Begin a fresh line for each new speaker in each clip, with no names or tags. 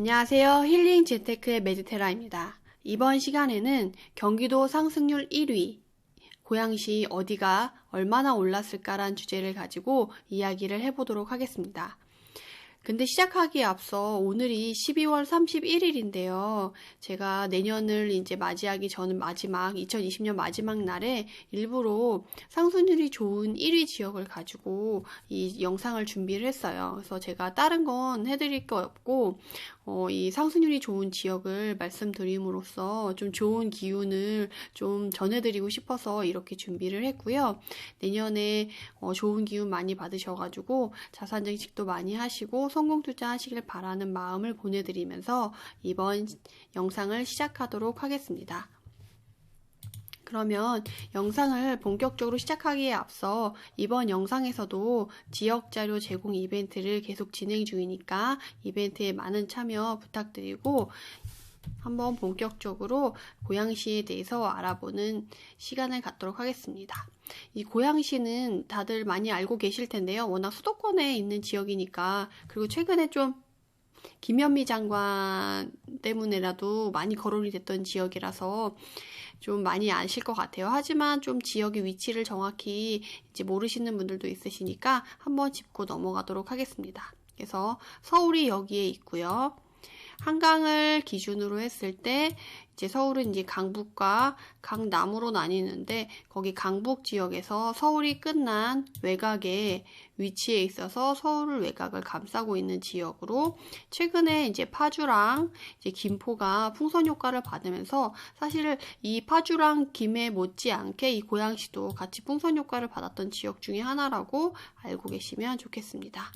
안녕하세요. 힐링 재테크의 메디테라입니다. 이번 시간에는 경기도 상승률 1위, 고양시 어디가 얼마나 올랐을까란 주제를 가지고 이야기를 해보도록 하겠습니다. 근데 시작하기에 앞서 오늘이 12월 31일인데요. 제가 내년을 이제 맞이하기 전 2020년 마지막 날에 일부러 상승률이 좋은 1위 지역을 가지고 이 영상을 준비를 했어요. 그래서 제가 다른 건 해드릴 거 없고, 이 상승률이 좋은 지역을 말씀드림으로써 좀 좋은 기운을 좀 전해드리고 싶어서 이렇게 준비를 했고요. 내년에 좋은 기운 많이 받으셔가지고 자산 증식도 많이 하시고 성공 투자하시길 바라는 마음을 보내드리면서 이번 영상을 시작하도록 하겠습니다. 그러면 영상을 본격적으로 시작하기에 앞서 이번 영상에서도 지역자료 제공 이벤트를 계속 진행 중이니까 이벤트에 많은 참여 부탁드리고 한번 본격적으로 고양시에 대해서 알아보는 시간을 갖도록 하겠습니다. 이 고양시는 다들 많이 알고 계실 텐데요. 워낙 수도권에 있는 지역이니까, 그리고 최근에 좀 김현미 장관 때문에라도 많이 거론이 됐던 지역이라서 좀 많이 아실 것 같아요. 하지만 좀 지역의 위치를 정확히 이제 모르시는 분들도 있으시니까 한번 짚고 넘어가도록 하겠습니다. 그래서 서울이 여기에 있고요. 한강을 기준으로 했을 때 이제 서울은 이제 강북과 강남으로 나뉘는데, 거기 강북 지역에서 서울이 끝난 외곽에 위치해 있어서 서울 외곽을 감싸고 있는 지역으로, 최근에 이제 파주랑 이제 김포가 풍선 효과를 받으면서 사실 이 파주랑 김해 못지않게 이 고양시도 같이 풍선 효과를 받았던 지역 중에 하나라고 알고 계시면 좋겠습니다.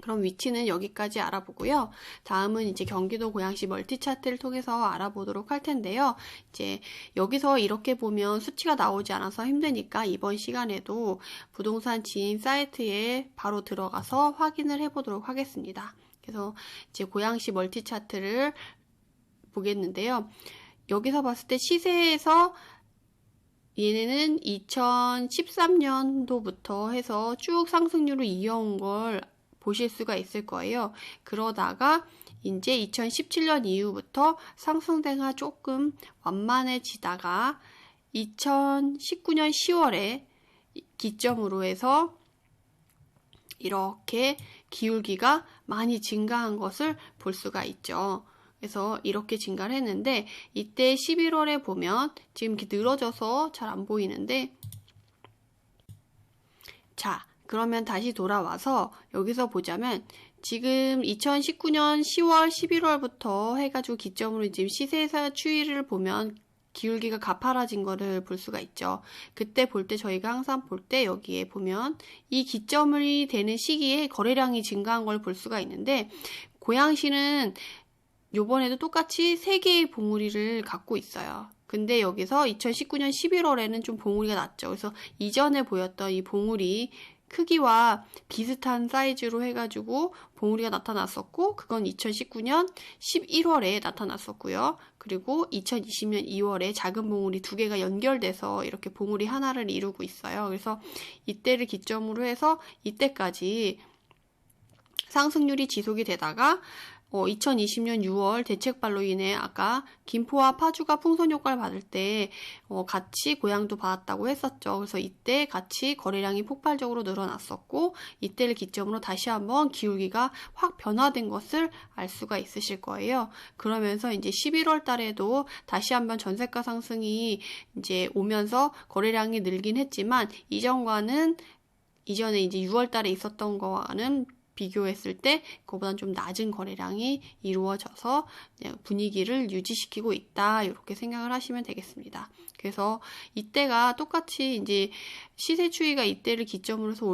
그럼 위치는 여기까지 알아보고요. 다음은 이제 경기도 고양시 멀티 차트를 통해서 알아보도록 할 텐데요. 이제 여기서 이렇게 보면 수치가 나오지 않아서 힘드니까 이번 시간에도 부동산 지인 사이트에 바로 들어가서 확인을 해보도록 하겠습니다. 그래서 이제 고양시 멀티 차트를 보겠는데요. 여기서 봤을 때 시세에서 얘네는 2013년도부터 해서 쭉 상승률을 이어온 걸 보실 수가 있을 거예요. 그러다가 이제 2017년 이후부터 상승세가 조금 완만해지다가 2019년 10월에 기점으로 해서 이렇게 기울기가 많이 증가한 것을 볼 수가 있죠. 그래서 이렇게 증가를 했는데, 이때 11월에 보면 지금 이렇게 늘어져서 잘 안 보이는데, 자, 그러면 다시 돌아와서 여기서 보자면 지금 2019년 10월, 11월부터 해가지고 기점으로 지금 시세에서 추이를 보면 기울기가 가파라진 거를 볼 수가 있죠. 그때 볼 때 저희가 항상 볼 때 여기에 보면 이 기점이 되는 시기에 거래량이 증가한 걸 볼 수가 있는데, 고양시는 요번에도 똑같이 3개의 봉우리를 갖고 있어요. 근데 여기서 2019년 11월에는 좀 봉우리가 낮죠. 그래서 이전에 보였던 이 봉우리 크기와 비슷한 사이즈로 해가지고 봉우리가 나타났었고, 그건 2019년 11월에 나타났었고요. 그리고 2020년 2월에 작은 봉우리 2개가 연결돼서 이렇게 봉우리 하나를 이루고 있어요. 그래서 이때를 기점으로 해서 이때까지 상승률이 지속이 되다가 2020년 6월 대책발로 인해 아까 김포와 파주가 풍선 효과를 받을 때 같이 고양도 받았다고 했었죠. 그래서 이때 같이 거래량이 폭발적으로 늘어났었고, 이때를 기점으로 다시 한번 기울기가 확 변화된 것을 알 수가 있으실 거예요. 그러면서 이제 11월 달에도 다시 한번 전세가 상승이 이제 오면서 거래량이 늘긴 했지만, 이전에 이제 6월 달에 있었던 거와는 비교했을 때 그거보다는 좀 낮은 거래량이 이루어져서 분위기를 유지시키고 있다, 이렇게 생각을 하시면 되겠습니다. 그래서 이때가 똑같이 이제 시세 추이가 이때를 기점으로 해서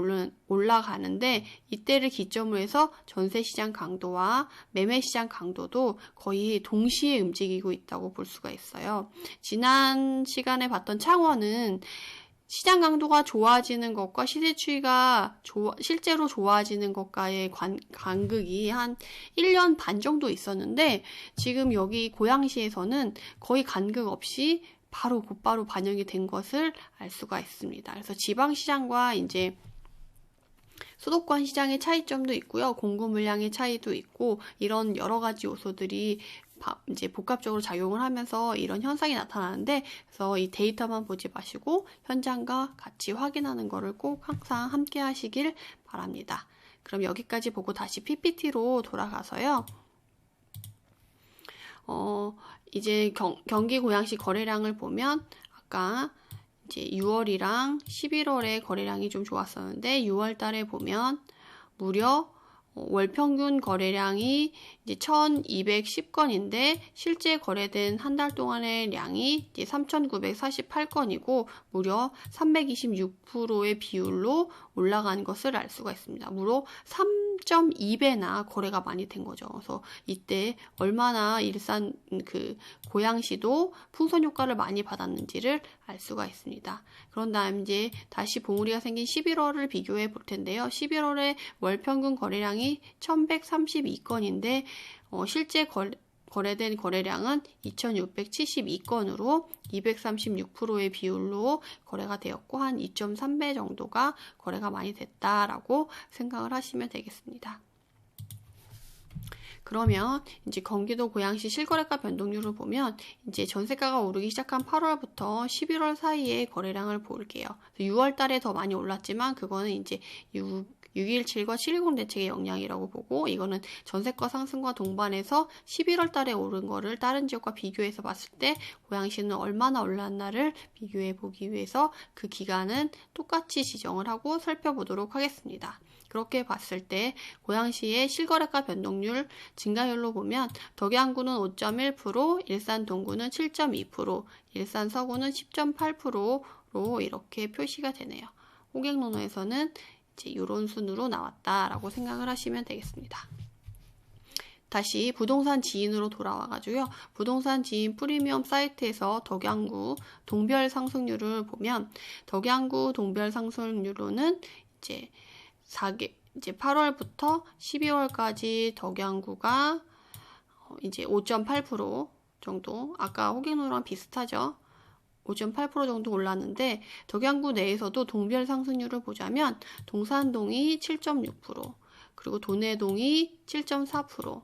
올라가는데, 이때를 기점으로 해서 전세 시장 강도와 매매 시장 강도도 거의 동시에 움직이고 있다고 볼 수가 있어요. 지난 시간에 봤던 창원은 시장 강도가 좋아지는 것과 시세 추이가 실제로 좋아지는 것과의 간극이 한 1년 반 정도 있었는데, 지금 여기 고양시에서는 거의 간극 없이 곧바로 반영이 된 것을 알 수가 있습니다. 그래서 지방시장과 이제 수도권 시장의 차이점도 있고요. 공급 물량의 차이도 있고 이런 여러 가지 요소들이 이제 복합적으로 작용을 하면서 이런 현상이 나타나는데, 그래서 이 데이터만 보지 마시고 현장과 같이 확인하는 거를 꼭 항상 함께 하시길 바랍니다. 그럼 여기까지 보고 다시 PPT로 돌아가서요. 이제 경기 고양시 거래량을 보면 아까 이제 6월이랑 11월에 거래량이 좀 좋았었는데 6월 달에 보면 무려 월 평균 거래량이 이제 1210건인데 실제 거래된 한 달 동안의 량이 이제 3948건이고 무려 326%의 비율로 올라간 것을 알 수가 있습니다. 무려 3.2배나 거래가 많이 된 거죠. 그래서 이때 얼마나 일산 고양시도 풍선 효과를 많이 받았는지를 알 수가 있습니다. 그런 다음 이제 다시 봉우리가 생긴 11월을 비교해 볼 텐데요. 11월에 월 평균 거래량이 1132건인데 실제 거래된 거래량은 2672건으로 236%의 비율로 거래가 되었고 한 2.3배 정도가 거래가 많이 됐다라고 생각을 하시면 되겠습니다. 그러면 이제 경기도 고양시 실거래가 변동률을 보면 이제 전세가가 오르기 시작한 8월부터 11월 사이에 거래량을 볼게요. 6월 달에 더 많이 올랐지만 그거는 이제 6.17과 7.10 대책의 영향이라고 보고, 이거는 전세가 상승과 동반해서 11월 달에 오른 거를 다른 지역과 비교해서 봤을 때 고양시는 얼마나 올랐나를 비교해 보기 위해서 그 기간은 똑같이 지정을 하고 살펴보도록 하겠습니다. 그렇게 봤을 때 고양시의 실거래가 변동률 증가율로 보면 덕양구는 5.1%, 일산 동구는 7.2%, 일산 서구는 10.8%로 이렇게 표시가 되네요. 호객노노에서는 이제 이런 순으로 나왔다라고 생각을 하시면 되겠습니다. 다시 부동산 지인으로 돌아와가지고요. 부동산 지인 프리미엄 사이트에서 덕양구 동별 상승률을 보면 덕양구 동별 상승률로는 이제 8월부터 12월까지 덕양구가 이제 5.8% 정도, 아까 호객노노랑 비슷하죠. 5.8% 정도 올랐는데 덕양구 내에서도 동별 상승률을 보자면 동산동이 7.6%, 그리고 도내동이 7.4%,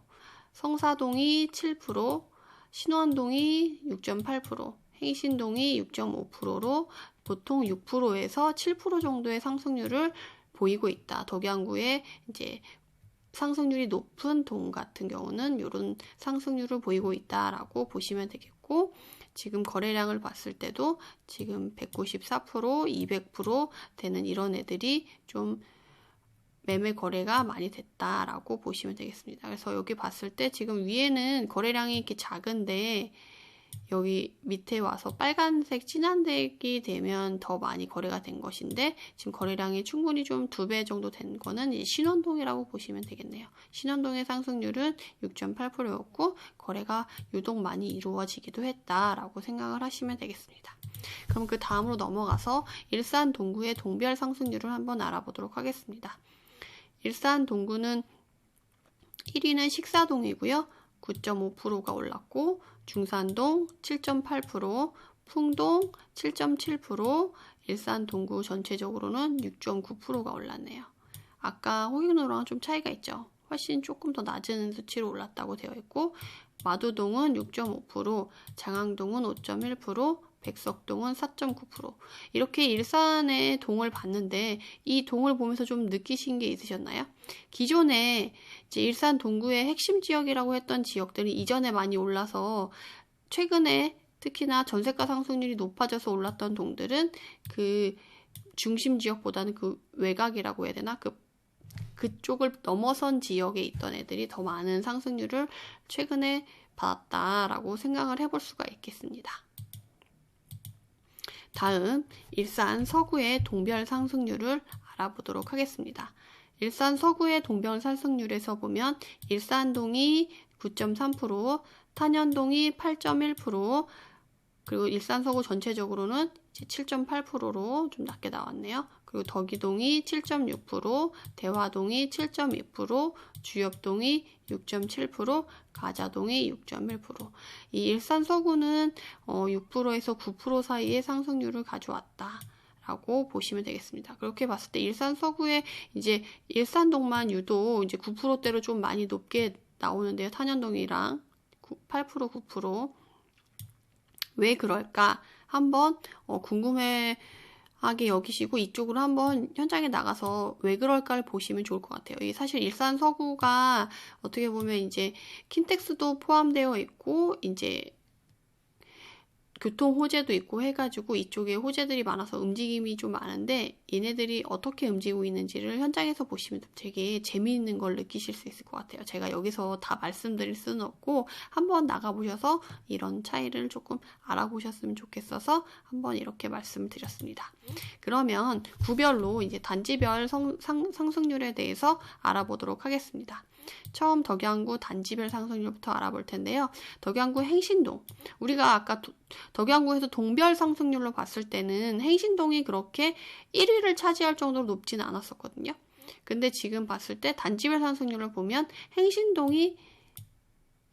성사동이 7%, 신원동이 6.8%, 행신동이 6.5%로 보통 6%에서 7% 정도의 상승률을 보이고 있다. 덕양구의 이제 상승률이 높은 동 같은 경우는 이런 상승률을 보이고 있다라고 보시면 되겠고, 지금 거래량을 봤을 때도 지금 194%, 200% 되는 이런 애들이 좀 매매 거래가 많이 됐다라고 보시면 되겠습니다. 그래서 여기 봤을 때 지금 위에는 거래량이 이렇게 작은데 여기 밑에 와서 빨간색 진한색이 되면 더 많이 거래가 된 것인데, 지금 거래량이 충분히 좀 2배 정도 된 거는 이제 신원동이라고 보시면 되겠네요. 신원동의 상승률은 6.8%였고 거래가 유독 많이 이루어지기도 했다라고 생각을 하시면 되겠습니다. 그럼 그 다음으로 넘어가서 일산 동구의 동별 상승률을 한번 알아보도록 하겠습니다. 일산 동구는 1위는 식사동이고요. 9.5%가 올랐고, 중산동 7.8%, 풍동 7.7%, 일산 동구 전체적으로는 6.9%가 올랐네요. 아까 호객노노랑 좀 차이가 있죠. 훨씬 조금 더 낮은 수치로 올랐다고 되어 있고, 마두동은 6.5%, 장항동은 5.1%, 백석동은 4.9%. 이렇게 일산의 동을 봤는데 이 동을 보면서 좀 느끼신 게 있으셨나요? 기존에 이제 일산 동구의 핵심 지역이라고 했던 지역들이 이전에 많이 올라서 최근에 특히나 전세가 상승률이 높아져서 올랐던 동들은 그 중심 지역보다는 그 외곽이라고 해야 되나? 그쪽을 넘어선 지역에 있던 애들이 더 많은 상승률을 최근에 받았다라고 생각을 해볼 수가 있겠습니다. 다음 일산 서구의 동별 상승률을 알아보도록 하겠습니다. 일산 서구의 동별 상승률에서 보면 일산동이 9.3%, 탄현동이 8.1%, 그리고 일산 서구 전체적으로는 7.8%로 좀 낮게 나왔네요. 그리고 덕이동이 7.6%, 대화동이 7.2%, 주엽동이 6.7%, 가자동이 6.1%. 이 일산 서구는 6%에서 9% 사이의 상승률을 가져왔다 라고 보시면 되겠습니다. 그렇게 봤을 때 일산 서구에 이제 일산동만 유독 이제 9%대로 좀 많이 높게 나오는데요. 탄현동이랑 8%, 9%. 왜 그럴까? 한번 궁금해하게 여기시고 이쪽으로 한번 현장에 나가서 왜 그럴까를 보시면 좋을 것 같아요. 사실 일산 서구가 어떻게 보면 이제 킨텍스도 포함되어 있고 이제 교통 호재도 있고 해가지고 이쪽에 호재들이 많아서 움직임이 좀 많은데 얘네들이 어떻게 움직이고 있는지를 현장에서 보시면 되게 재미있는 걸 느끼실 수 있을 것 같아요. 제가 여기서 다 말씀드릴 수는 없고 한번 나가보셔서 이런 차이를 조금 알아보셨으면 좋겠어서 한번 이렇게 말씀을 드렸습니다. 그러면 구별로 이제 단지별 상승률에 대해서 알아보도록 하겠습니다. 처음 덕양구 단지별 상승률부터 알아볼 텐데요. 덕양구 행신동. 우리가 아까 덕양구에서 동별 상승률로 봤을 때는 행신동이 그렇게 1위를 차지할 정도로 높지는 않았었거든요. 근데 지금 봤을 때 단지별 상승률을 보면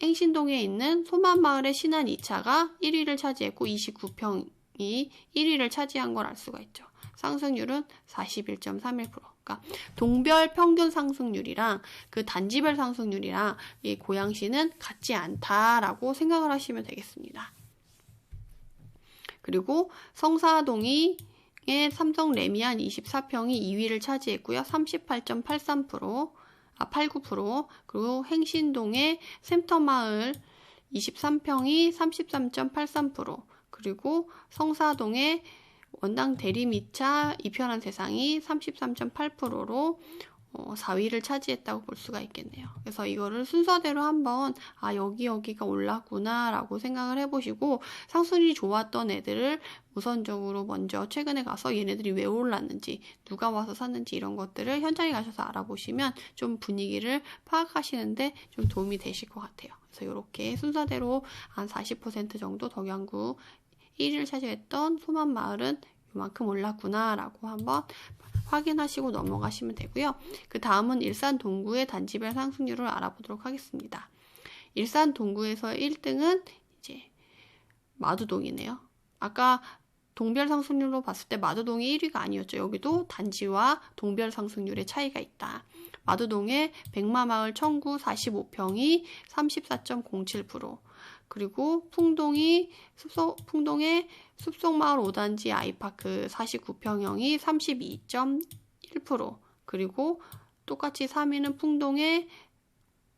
행신동에 있는 소만마을의 신안 2차가 1위를 차지했고 29평이 1위를 차지한 걸 알 수가 있죠. 상승률은 41.31%. 그러니까 동별 평균 상승률이랑 그 단지별 상승률이랑 이 고양시는 같지 않다라고 생각을 하시면 되겠습니다. 그리고 성사동의 삼성 레미안 24평이 2위를 차지했고요. 38.89%. 그리고 행신동의 샘터마을 23평이 33.83%. 그리고 성사동의 원당 대림이차 이편한 세상이 33.8%로 4위를 차지했다고 볼 수가 있겠네요. 그래서 이거를 순서대로 한번 여기가 올랐구나 라고 생각을 해보시고 상승률이 좋았던 애들을 우선적으로 먼저 최근에 가서 얘네들이 왜 올랐는지 누가 와서 샀는지 이런 것들을 현장에 가셔서 알아보시면 좀 분위기를 파악하시는데 좀 도움이 되실 것 같아요. 그래서 이렇게 순서대로 한 40% 정도 덕양구 1위를 차지했던 소만마을은 이만큼 올랐구나 라고 한번 확인하시고 넘어가시면 되고요. 그 다음은 일산 동구의 단지별 상승률을 알아보도록 하겠습니다. 일산 동구에서 1등은 이제 마두동이네요. 아까 동별 상승률로 봤을 때 마두동이 1위가 아니었죠. 여기도 단지와 동별 상승률의 차이가 있다. 마두동의 백마마을 청구 45평이 34.07%. 그리고 풍동의 숲속마을 5단지 아이파크 49평형이 32.1%. 그리고 똑같이 3위는 풍동의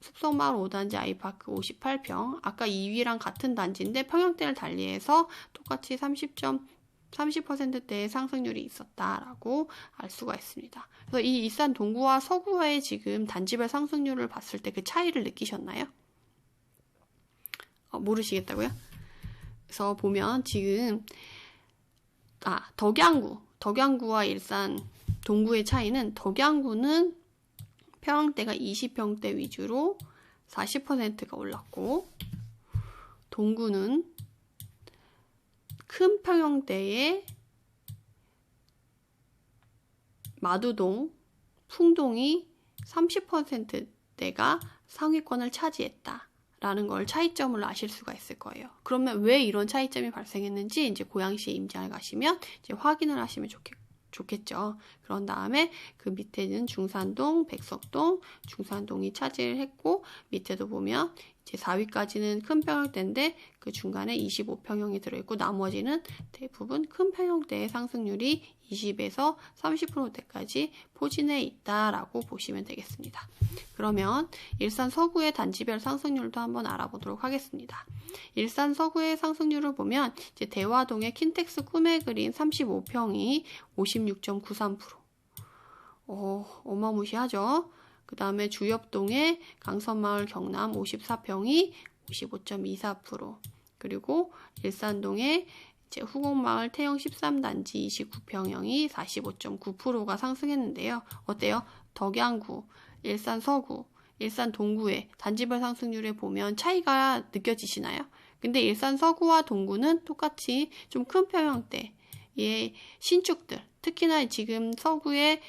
숲속마을 5단지 아이파크 58평. 아까 2위랑 같은 단지인데 평형대를 달리해서 똑같이 30%대의 상승률이 있었다라고 알 수가 있습니다. 그래서 이 일산 동구와 서구의 지금 단지별 상승률을 봤을 때 그 차이를 느끼셨나요? 모르시겠다고요? 그래서 보면 지금 덕양구와 일산 동구의 차이는 덕양구는 평형대가 20평대 위주로 40%가 올랐고 동구는 큰 평형대의 마두동, 풍동이 30%대가 상위권을 차지했다. 라는 걸 차이점을 아실 수가 있을 거예요. 그러면 왜 이런 차이점이 발생했는지 이제 고양시에 임장을 가시면 이제 확인을 하시면 좋겠죠. 그런 다음에 그 밑에는 중산동, 백석동, 중산동이 차지를 했고 밑에도 보면 이제 4위까지는 큰 평형대인데 그 중간에 25평형이 들어있고 나머지는 대부분 큰 평형대의 상승률이 20에서 30%대까지 포진해 있다라고 보시면 되겠습니다. 그러면 일산 서구의 단지별 상승률도 한번 알아보도록 하겠습니다. 일산 서구의 상승률을 보면 이제 대화동의 킨텍스 꿈의 그린 35평이 56.93%. 어마무시하죠. 그 다음에 주엽동의 강선마을 경남 54평이 55.24%. 그리고 일산동의 이제 후곡마을 태영 13단지 29평형이 45.9%가 상승했는데요. 어때요? 덕양구, 일산 서구, 일산 동구의 단지별 상승률에 보면 차이가 느껴지시나요? 근데 일산 서구와 동구는 똑같이 좀 큰 평형대의 신축들, 특히나 지금 서구의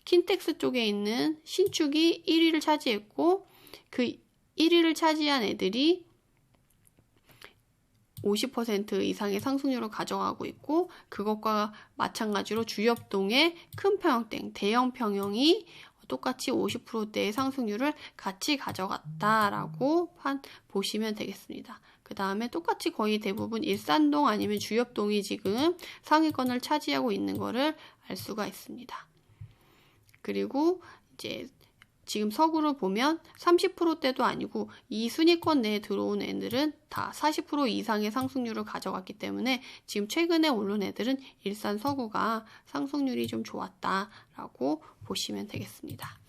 킨텍스 쪽에 있는 신축이 1위를 차지했고 그 1위를 차지한 애들이 50% 이상의 상승률을 가져가고 있고, 그것과 마찬가지로 주엽동의 큰 평형땡, 대형 평형이 똑같이 50%대의 상승률을 같이 가져갔다라고 보시면 되겠습니다. 그 다음에 똑같이 거의 대부분 일산동 아니면 주엽동이 지금 상위권을 차지하고 있는 거를 알 수가 있습니다. 그리고 이제 지금 서구를 보면 30%대도 아니고 이 순위권 내에 들어온 애들은 다 40% 이상의 상승률을 가져갔기 때문에 지금 최근에 오른 애들은 일산 서구가 상승률이 좀 좋았다라고 보시면 되겠습니다.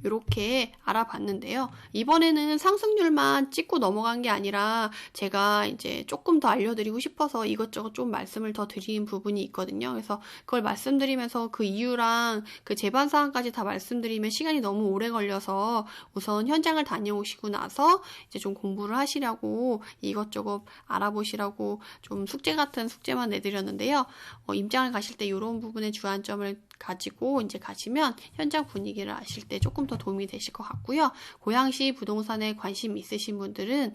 이렇게 알아봤는데요. 이번에는 상승률만 찍고 넘어간 게 아니라 제가 이제 조금 더 알려드리고 싶어서 이것저것 좀 말씀을 더 드린 부분이 있거든요. 그래서 그걸 말씀드리면서 그 이유랑 그 제반 사항까지 다 말씀드리면 시간이 너무 오래 걸려서 우선 현장을 다녀오시고 나서 이제 좀 공부를 하시려고 이것저것 알아보시라고 좀 숙제 같은 숙제만 내드렸는데요. 임장을 가실 때 이런 부분에 주안점을 가지고 이제 가시면 현장 분위기를 아실 때 조금 더 도움이 되실 것 같고요. 고양시 부동산에 관심 있으신 분들은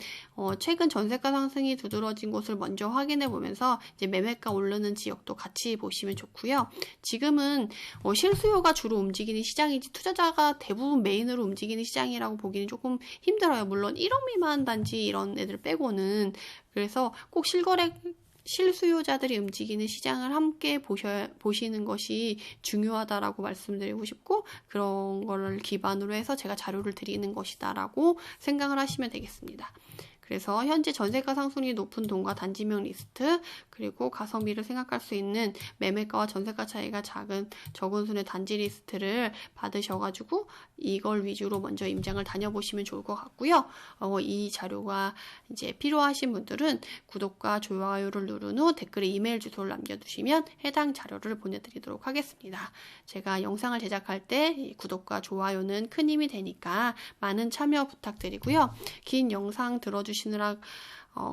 최근 전세가 상승이 두드러진 곳을 먼저 확인해 보면서 이제 매매가 오르는 지역도 같이 보시면 좋고요. 지금은 실수요가 주로 움직이는 시장이지 투자자가 대부분 메인으로 움직이는 시장이라고 보기는 조금 힘들어요. 물론 1억 미만 단지 이런 애들 빼고는. 그래서 꼭 실수요자들이 움직이는 시장을 함께 보시는 것이 중요하다라고 말씀드리고 싶고, 그런 거를 기반으로 해서 제가 자료를 드리는 것이다라고 생각을 하시면 되겠습니다. 그래서 현재 전세가 상승률이 높은 동과 단지명 리스트, 그리고 가성비를 생각할 수 있는 매매가와 전세가 차이가 적은 순의 단지 리스트를 받으셔가지고 이걸 위주로 먼저 임장을 다녀보시면 좋을 것 같고요. 이 자료가 이제 필요하신 분들은 구독과 좋아요를 누른 후 댓글에 이메일 주소를 남겨두시면 해당 자료를 보내드리도록 하겠습니다. 제가 영상을 제작할 때 구독과 좋아요는 큰 힘이 되니까 많은 참여 부탁드리고요. 긴 영상 들어주시느라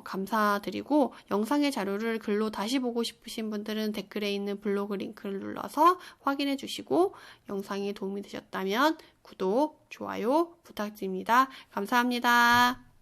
감사드리고, 영상의 자료를 글로 다시 보고 싶으신 분들은 댓글에 있는 블로그 링크를 눌러서 확인해 주시고, 영상이 도움이 되셨다면 구독, 좋아요 부탁드립니다. 감사합니다.